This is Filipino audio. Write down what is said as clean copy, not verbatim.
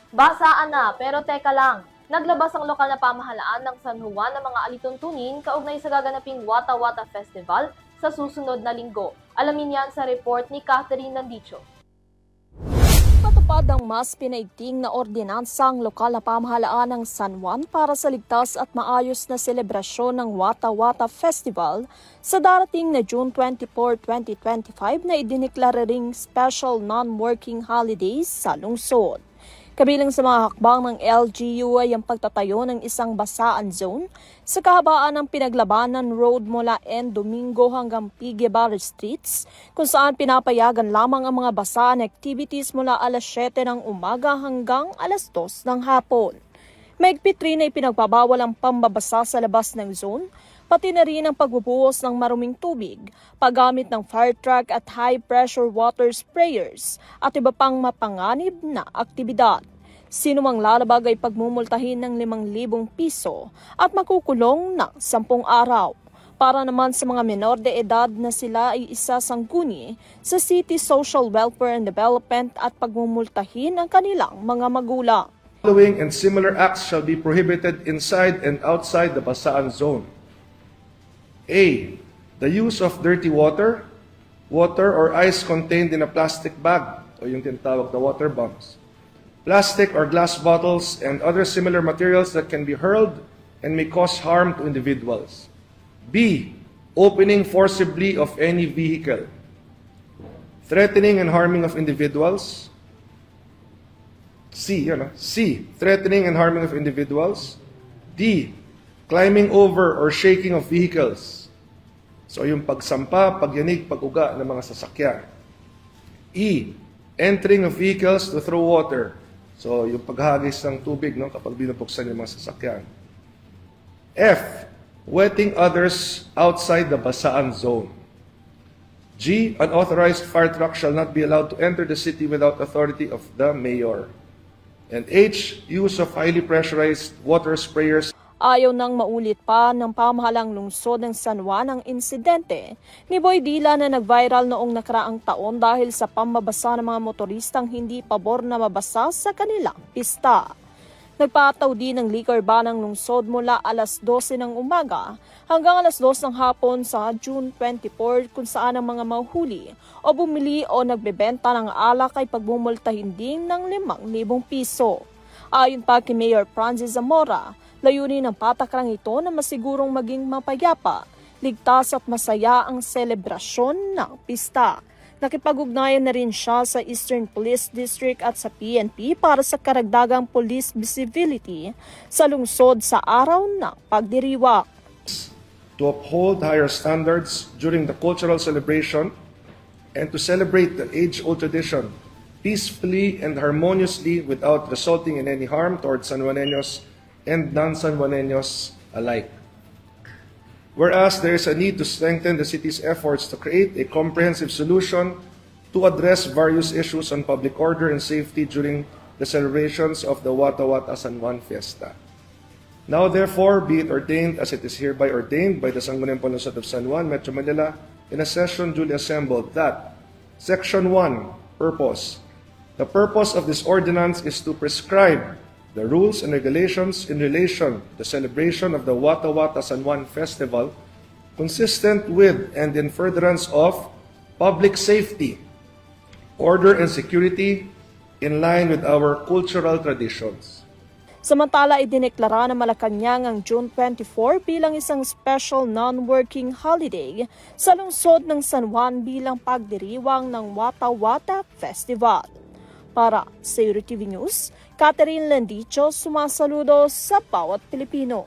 Basaan na, pero teka lang. Naglabas ang lokal na pamahalaan ng San Juan ng mga alituntunin kaugnay sa gaganaping Wata Wata Festival sa susunod na linggo. Alamin yan sa report ni Catherine Landicho. Patupad ang mas pinaigting na ordinansang lokal na pamahalaan ng San Juan para sa ligtas at maayos na selebrasyon ng Wata Wata Festival sa darating na June 24, 2025 na idineklara ring special non-working holidays sa lungsod. Kabilang sa mga hakbang ng LGU ay ang pagtatayo ng isang basaan zone sa kahabaan ng Pinaglabanan Road mula Domingo hanggang P. Guevara Streets, kung saan pinapayagan lamang ang mga basaan activities mula alas 7 ng umaga hanggang alas 2 ng hapon. Mahigpit rin ay pinagbabawal ang pambabasa sa labas ng zone, pati na rin ang pagbubuhos ng maruming tubig, paggamit ng fire truck at high-pressure water sprayers at iba pang mapanganib na aktibidad. Sino mang lalabag ay pagmumultahin ng 5,000 piso at makukulong ng 10 araw. Para naman sa mga menor de edad na sila ay isasangguni sa City Social Welfare and Development at pagmumultahin ang kanilang mga magulang. Following and similar acts shall be prohibited inside and outside the basaan zone. A. The use of dirty water or ice contained in a plastic bag o yung tinatawag na water bombs, plastic or glass bottles, and other similar materials that can be hurled and may cause harm to individuals. B. Opening forcibly of any vehicle, threatening and harming of individuals. C. Threatening and harming of individuals. D. Climbing over or shaking of vehicles. So yung pagsampa, pagyanig, pag-uga ng mga sasakyan. E. Entering of vehicles to throw water. So yung paghagis ng tubig kapag binubuksan yung mga sasakyan. F. Wetting others outside the basaan zone. G. Unauthorized fire truck shall not be allowed to enter the city without authority of the mayor. And H. Use of highly pressurized water sprayers. Ayaw nang maulit pa ng pamahalang lungsod ng San Juan ang insidente ni Boy Dila na nag-viral noong nakaraang taon dahil sa pambabasa ng mga motoristang hindi pabor na mabasa sa kanilang pista. Nagpataw din ng liquor ban ng lungsod mula alas 12 ng umaga hanggang alas 2 ng hapon sa June 24 kung saan ang mga mahuli o bumili o nagbebenta ng alak ay pagbumultahin din ng 5,000 piso. Ayon pa kay Mayor Francis Zamora, layunin ng patakarang ito na masigurong maging mapayapa, ligtas at masaya ang selebrasyon ng pista. Nakipag-ugnayan na rin siya sa Eastern Police District at sa PNP para sa karagdagang police visibility sa lungsod sa araw ng pagdiriwang. To uphold higher standards during the cultural celebration and to celebrate the age-old tradition peacefully and harmoniously without resulting in any harm towards San Juaneños and non-San Juaneños alike. Whereas there is a need to strengthen the city's efforts to create a comprehensive solution to address various issues on public order and safety during the celebrations of the Wata Wata San Juan Fiesta. Now therefore be it ordained as it is hereby ordained by the Sangguniang Panunsod of San Juan, Metro Manila, in a session duly assembled that Section 1, Purpose. The purpose of this ordinance is to prescribe the rules and regulations in relation to the celebration of the Wata Wata San Juan Festival consistent with and in furtherance of public safety, order and security in line with our cultural traditions. Samantala, idineklara ng Malacanang ang June 24 bilang isang special non-working holiday sa lungsod ng San Juan bilang pagdiriwang ng Wata Wata Festival. Para sa EuroTV News, Catherine Landicho, sumasaludo sa bawat Pilipino.